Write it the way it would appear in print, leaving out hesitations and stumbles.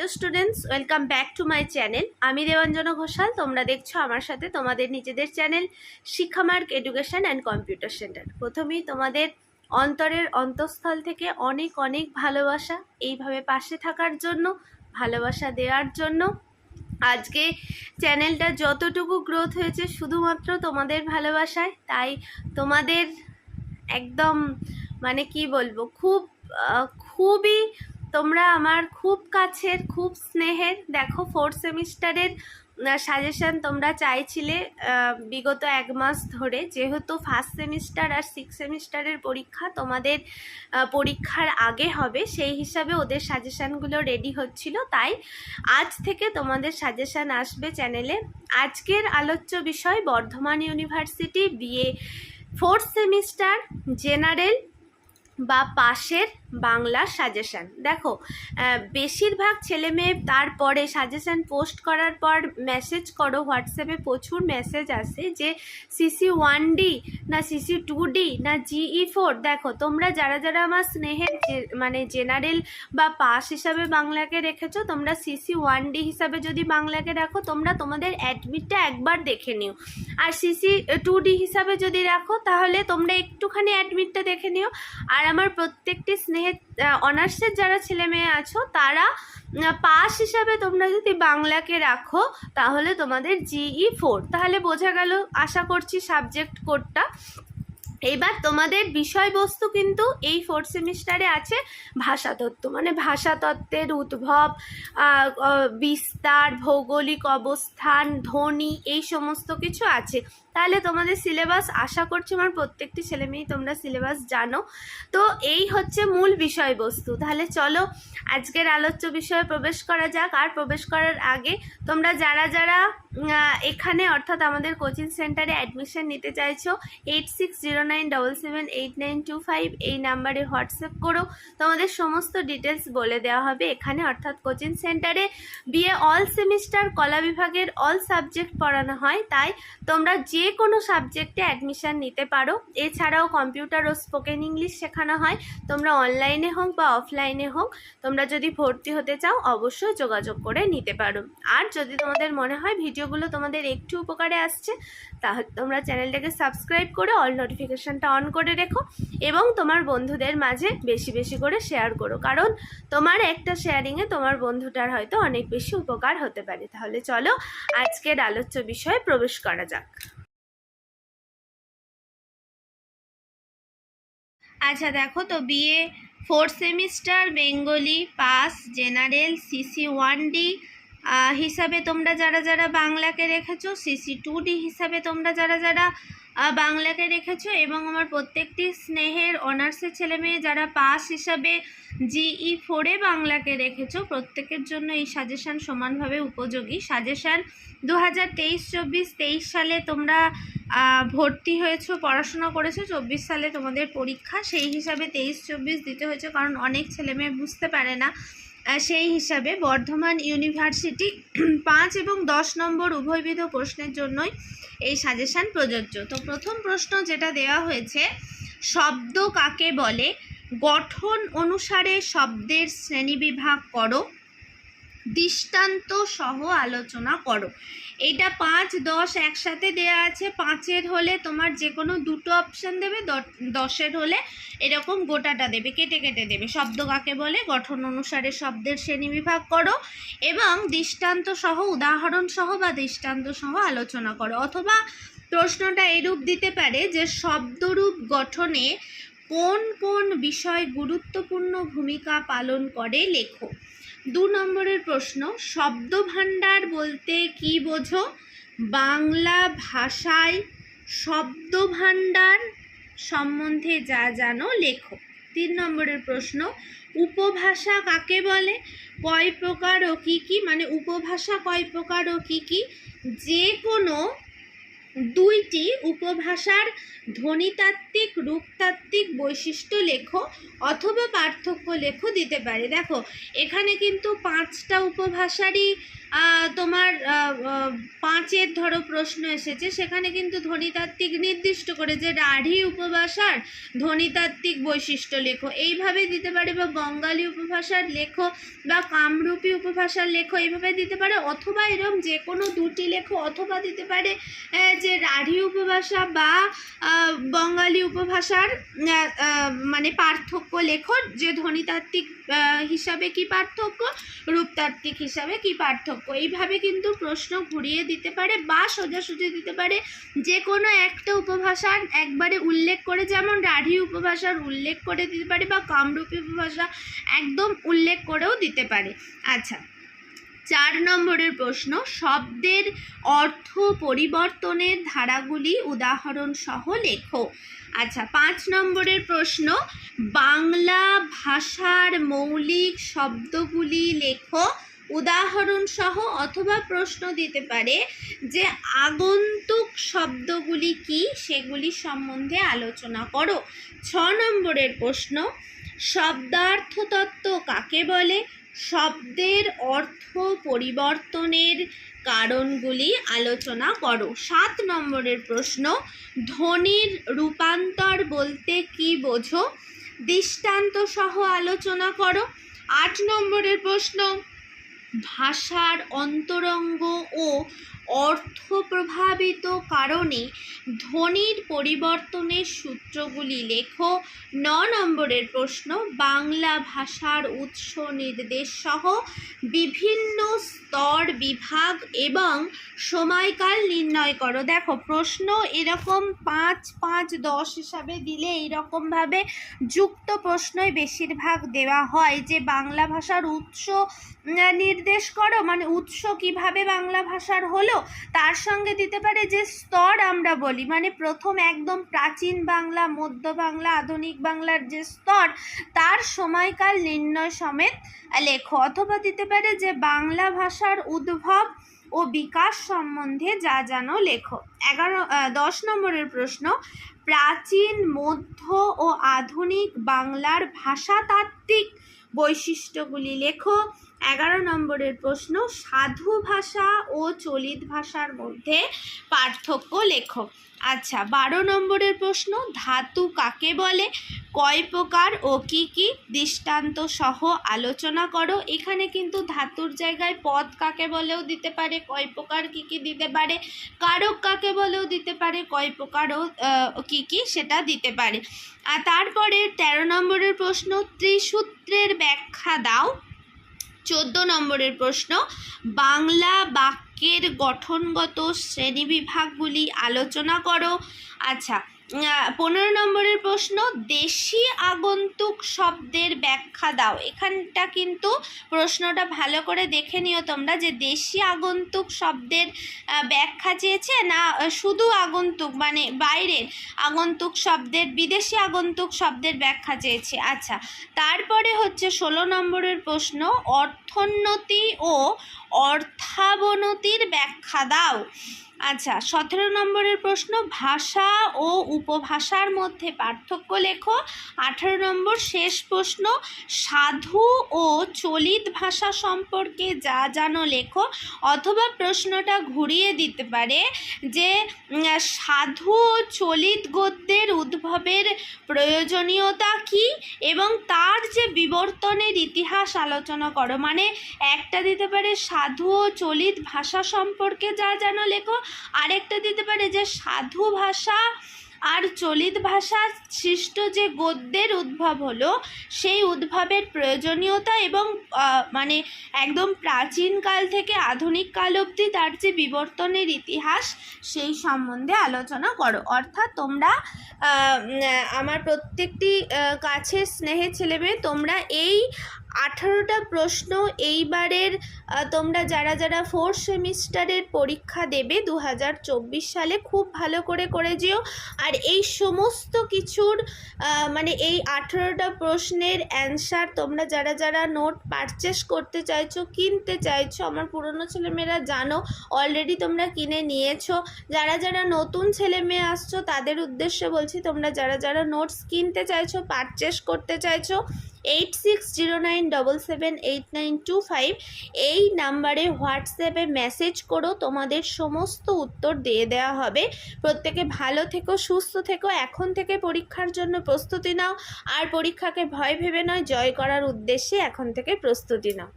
Hello students, welcome back to my channel. আমি দেবাঞ্জনা ঘোষাল। তোমরা দেখছো আমার সাথে তোমাদের নিজেদের channel Shikshamarg education and computer centre. প্রথমেই তোমাদের অন্তরের অন্তঃস্থল থেকে অনেক অনেক ভালোবাসা, এইভাবে পাশে থাকার জন্য, ভালোবাসা দেওয়ার জন্য। আজকে চ্যানেলটা যতটুকু গ্রোথ হয়েছে শুধুমাত্র তোমাদের ভালোবাসায়। তাই তোমাদের একদম মানে কি বলবো, খুবই তোমরা আমার খুব কাছের, খুব স্নেহের। দেখো, 4th সেমিস্টারের সাজেশান তোমরা চাইছিলে বিগত 1 মাস ধরে। যেহেতু 1st সেমিস্টার আর 6th সেমিস্টারের পরীক্ষা তোমাদের পরীক্ষার আগে হবে, সেই হিসাবে ওদের সাজেশানগুলো রেডি হচ্ছিল। তাই আজ থেকে তোমাদের সাজেশান আসবে চ্যানেলে। আজকের আলোচ্য বিষয় Bardhaman university BA 4th semester general বা পাশের বাংলা সাজেশান। দেখো, বেশিরভাগ ছেলে মেয়ে তারপরে সাজেশান পোস্ট করার পর মেসেজ করো, হোয়াটসঅ্যাপে প্রচুর মেসেজ আসে যে সিসি 1D না সিসি 2D না জিই 4। দেখো, তোমরা যারা যারা আমার স্নেহের মানে জেনারেল বা পাস হিসাবে বাংলাকে রেখেছো, তোমরা সিসি 1D হিসাবে যদি বাংলাকে রাখো, তোমরা তোমাদের অ্যাডমিটটা একবার দেখে নিও। আর সিসি 2D হিসাবে যদি রাখো, তাহলে তোমরা একটুখানি অ্যাডমিটটা দেখে নিও। আর আমার প্রত্যেকটি স্নেহের অনার্সের যারা ছেলে মেয়ে আছো, তারা পাস হিসাবে তোমরা যদি বাংলাকে রাখো, তাহলে তোমাদের জিই 4। তাহলে বোঝা গেল আশা করছি সাবজেক্ট কোডটা। এইবার তোমাদের বিষয়বস্তু কিন্তু এই 4th সেমিস্টারে আছে ভাষাতত্ত্ব, মানে ভাষাতত্ত্বের উদ্ভব, বিস্তার, ভৌগোলিক অবস্থান, ধ্বনি, এই সমস্ত কিছু আছে। তাহলে তোমাদের সিলেবাস, আশা করছি আমার প্রত্যেকটি ছেলেমেয়েই তোমরা সিলেবাস জানো। তো এই হচ্ছে মূল বিষয়বস্তু। তাহলে চলো আজকের আলোচ্য বিষয়ে প্রবেশ করা যাক। আর প্রবেশ করার আগে তোমরা যারা যারা এখানে অর্থাৎ আমাদের কোচিং সেন্টারে অ্যাডমিশন নিতে চাইছো, 8609778925 এই নাম্বারে হোয়াটসঅ্যাপ করো। তোমাদের সমস্ত ডিটেলস বলে দেওয়া হবে এখানে। অর্থাৎ কোচিং সেন্টারে বিএ অল সেমিস্টার কলা বিভাগের অল সাবজেক্ট পড়ানো হয়, তাই তোমরা যে কোনো সাবজেক্টে অ্যাডমিশন নিতে পারো। এছাড়াও কম্পিউটার ও স্পোকেন ইংলিশ শেখানো হয়। তোমরা অনলাইনে হোক বা অফলাইনে হোক, তোমরা যদি ভর্তি হতে চাও অবশ্যই যোগাযোগ করে নিতে পারো। আর যদি তোমাদের মনে হয় ভিডিওগুলো তোমাদের একটু উপকারে আসছে, তাহলে তোমরা চ্যানেলটাকে সাবস্ক্রাইব করে অল নোটিফিকেশানটা অন করে রেখো এবং তোমার বন্ধুদের মাঝে বেশি বেশি করে শেয়ার করো, কারণ তোমার একটা শেয়ারিংয়ে তোমার বন্ধুটার হয়তো অনেক বেশি উপকার হতে পারে। তাহলে চলো আজকের আলোচ্য বিষয়ে প্রবেশ করা যাক। আচ্ছা দেখো, তো BA 4th semester Bengali pass general CC 1D হিসাবে তোমরা যারা যারা বাংলাকে রেখেছো, সিসি 2D হিসাবে তোমরা যারা যারা বাংলাকে রেখেছো, এবং আমার প্রত্যেকটি স্নেহের অনার্সের ছেলে মেয়ে যারা পাস হিসাবে জিই 4-এ বাংলাকে রেখেছো, প্রত্যেকের জন্য এই সাজেশান সমানভাবে উপযোগী। সাজেশান 2023-24 সালে তোমরা ভর্তি হয়েছো, পড়াশোনা করেছো, 24 সালে তোমাদের পরীক্ষা, সেই হিসাবে 23-24 দিতে হয়েছে, কারণ অনেক ছেলেমেয়ে বুঝতে পারে না। সেই হিসাবে বর্ধমান ইউনিভার্সিটি 5 এবং 10 নম্বর উভয়বিধ প্রশ্নের জন্যই এই সাজেশান প্রযোজ্য। তো প্রথম প্রশ্ন যেটা দেওয়া হয়েছে, শব্দ কাকে বলে, গঠন অনুসারে শব্দের শ্রেণীবিভাগ করো, দৃষ্টান্ত সহ আলোচনা করো। এইটা 5, 10 একসাথে দেয়া আছে। 5-এর হলে তোমার যে কোনো দুটো অপশান দেবে, 10-এর হলে এরকম গোটাটা দেবে, কেটে কেটে দেবে। শব্দ কাকে বলে, গঠন অনুসারে শব্দের শ্রেণীবিভাগ করো, এবং দৃষ্টান্ত সহ, উদাহরণ সহ বা দৃষ্টান্ত সহ আলোচনা করো। অথবা প্রশ্নটা এরূপ দিতে পারে যে শব্দরূপ গঠনে কোন কোন বিষয় গুরুত্বপূর্ণ ভূমিকা পালন করে লেখো। 2 নম্বরের প্রশ্ন, শব্দ ভাণ্ডার বলতে কি বোঝো, বাংলা ভাষায় শব্দ ভাণ্ডার সম্বন্ধে যা জানো লেখো। 3 নম্বরের প্রশ্ন, উপভাষা কাকে বলে, কয় প্রকার ও কি কি, মানে উপভাষা কয় প্রকার ও কি কি, যে কোনো দুইটি উপভাষার ধ্বনিতাত্ত্বিক রূপতাত্ত্বিক বৈশিষ্ট্য লেখো অথবা পার্থক্য লেখো দিতে পারে। দেখো এখানে কিন্তু 5টা উপভাষারই তোমার 5-এর ধরো প্রশ্ন এসেছে, সেখানে কিন্তু ধ্বনিতাত্ত্বিক নির্দিষ্ট করে যে রাঢ়ী উপভাষার ধ্বনিতাত্ত্বিক বৈশিষ্ট্য লেখো এইভাবে দিতে পারে, বা বঙ্গালী উপভাষার লেখো বা কামরূপী উপভাষার লেখো এইভাবে দিতে পারে, অথবা এরকম যে কোনো দুটি লেখো, অথবা দিতে পারে যে রাঢ়ী উপভাষা বা বঙ্গালী উপভাষার মানে পার্থক্য লেখো, যে ধ্বনিতাত্ত্বিক হিসাবে কি পার্থক্য, রূপতাত্ত্বিক হিসাবে কি পার্থক্য। এইভাবে কিন্তু প্রশ্ন ঘুরিয়ে দিতে পারে বা সোজাসুজি দিতে পারে, যে কোনো একটা উপভাষার একবারে উল্লেখ করে, যেমন রাঢ়ী উপভাষার উল্লেখ করে দিতে পারে, বা কামরূপী উপভাষা একদম উল্লেখ করেও দিতে পারে। আচ্ছা, 4 নম্বরের প্রশ্ন, শব্দের অর্থ পরিবর্তনের ধারাগুলি উদাহরণ সহ লেখো। আচ্ছা, 5 নম্বরের প্রশ্ন, বাংলা ভাষার মৌলিক শব্দগুলি লেখো উদাহরণ সহ, অথবা প্রশ্ন দিতে পারে যে আগন্তুক শব্দগুলি কি সেগুলি সম্বন্ধে আলোচনা করো। 6 নম্বরের প্রশ্ন, শব্দার্থতত্ত্ব কাকে বলে, শব্দের অর্থ পরিবর্তনের কারণগুলি আলোচনা করো। 7 নম্বরের প্রশ্ন, ধ্বনির রূপান্তর বলতে কি বোঝো, দৃষ্টান্ত সহ আলোচনা করো। 8 নম্বরের প্রশ্ন, ভাষার অন্তরঙ্গ ও অর্থ প্রভাবিত কারণে ধ্বনির পরিবর্তনের সূত্রগুলি লেখো। 9 নম্বরের প্রশ্ন, বাংলা ভাষার উৎস নির্দেশ সহ বিভিন্ন স্তর বিভাগ এবং সময়কাল নির্ণয় করো। দেখো প্রশ্ন এরকম 5, 5, 10 হিসাবে দিলে এইরকমভাবে যুক্ত প্রশ্নই বেশিরভাগ দেওয়া হয়, যে বাংলা ভাষার উৎস নির্দেশ করো, মানে উৎস কিভাবে বাংলা ভাষার হলো, তার সঙ্গে দিতে পারে যে স্তর আমরা বলি, মানে প্রথম একদম প্রাচীন বাংলা, মধ্য বাংলা, আধুনিক বাংলার যে স্তর তার সময়কাল নির্ণয় সমেত লেখো, অথবা দিতে পারে যে বাংলা ভাষার উদ্ভব ও বিকাশ সম্বন্ধে যা জানো লেখো। 10 নম্বরের প্রশ্ন, প্রাচীন মধ্য ও আধুনিক বাংলার ভাষাতাত্ত্বিক বৈশিষ্ট্যগুলি লেখো। 11 নম্বরের প্রশ্ন, সাধু ভাষা ও চলিত ভাষার মধ্যে পার্থক্য লেখো। আচ্ছা, 12 নম্বরের প্রশ্ন, ধাতু কাকে বলে, কয় প্রকার ও কি কি, দৃষ্টান্ত সহ আলোচনা করো। এখানে কিন্তু ধাতুর জায়গায় পদ কাকে বলেও দিতে পারে, কয় প্রকার কি কি দিতে পারে, কারক কাকে বলেও দিতে পারে, কয় প্রকার ও কি কি সেটা দিতে পারে। আর তারপরে 13 নম্বরের প্রশ্ন, ত্রিসূত্রের ব্যাখ্যা দাও। 14 নম্বরের প্রশ্ন, বাংলা বাক্যের গঠনগত শ্রেণীবিভাগগুলি আলোচনা করো। আচ্ছা, 15 নম্বরের প্রশ্ন, দেশি আগন্তুক শব্দের ব্যাখ্যা দাও। এখানটা কিন্তু প্রশ্নটা ভালো করে দেখে নিও তোমরা, যে দেশি আগন্তুক শব্দের ব্যাখ্যা চেয়েছে না শুধু আগন্তুক মানে বাইরের আগন্তুক শব্দের, বিদেশি আগন্তুক শব্দের ব্যাখ্যা চেয়েছে। আচ্ছা, তারপরে হচ্ছে 16 নম্বরের প্রশ্ন, অর্থোন্নতি ও অর্থাবনতির ব্যাখ্যা দাও। আচ্ছা, 17 নম্বরের প্রশ্ন, ভাষা ও উপভাষার মধ্যে পার্থক্য লেখো। 18 নম্বর শেষ প্রশ্ন, সাধু ও চলিত ভাষা সম্পর্কে যা জানো লেখো, অথবা প্রশ্নটা ঘুরিয়ে দিতে পারে যে সাধু ও চলিত গদ্যের উদ্ভবের প্রয়োজনীয়তা কি এবং তার যে বিবর্তনের ইতিহাস আলোচনা করো। মানে একটা দিতে পারে সাধু ও চলিত ভাষা সম্পর্কে যা জানো লেখো, আরেকটা দিতে পারে যে সাধু ভাষা আর চলিত ভাষা সৃষ্ট যে গদ্যের উদ্ভব হলো সেই উদ্ভবের প্রয়োজনীয়তা এবং মানে একদম প্রাচীনকাল থেকে আধুনিক কাল অবধি তার যে বিবর্তনের ইতিহাস সেই সম্বন্ধে আলোচনা করো। অর্থাৎ তোমরা আমার প্রত্যেকটি কাছের স্নেহের ছেলেমেয়ে তোমরা এই 18টা প্রশ্ন এইবারের তোমরা যারা যারা 4th সেমিস্টারের পরীক্ষা দেবে 2024 সালে খুব ভালো করে যেও। আর এই সমস্ত কিছুর মানে এই 18টা প্রশ্নের অ্যান্সার তোমরা যারা যারা নোট পারচেস করতে চাইছো, কিনতে চাইছো, আমার পুরনো ছেলেমেয়েরা জানো অলরেডি তোমরা কিনে নিয়েছো। যারা যারা নতুন ছেলেমেয়ে আসছো তাদের উদ্দেশ্যে বলছি, তোমরা যারা যারা নোটস কিনতে চাইছো, পারচেস করতে চাইছো, 8609778925 এই নাম্বারে হোয়াটসঅ্যাপে মেসেজ করো, তোমাদের সমস্ত উত্তর দিয়ে দেওয়া হবে। প্রত্যেকে ভালো থেকো, সুস্থ থেকো, এখন থেকে পরীক্ষার জন্য প্রস্তুতি নাও। আর পরীক্ষাকে ভয় ভেবে নয়, জয় করার উদ্দেশ্যে এখন থেকে প্রস্তুতি নাও।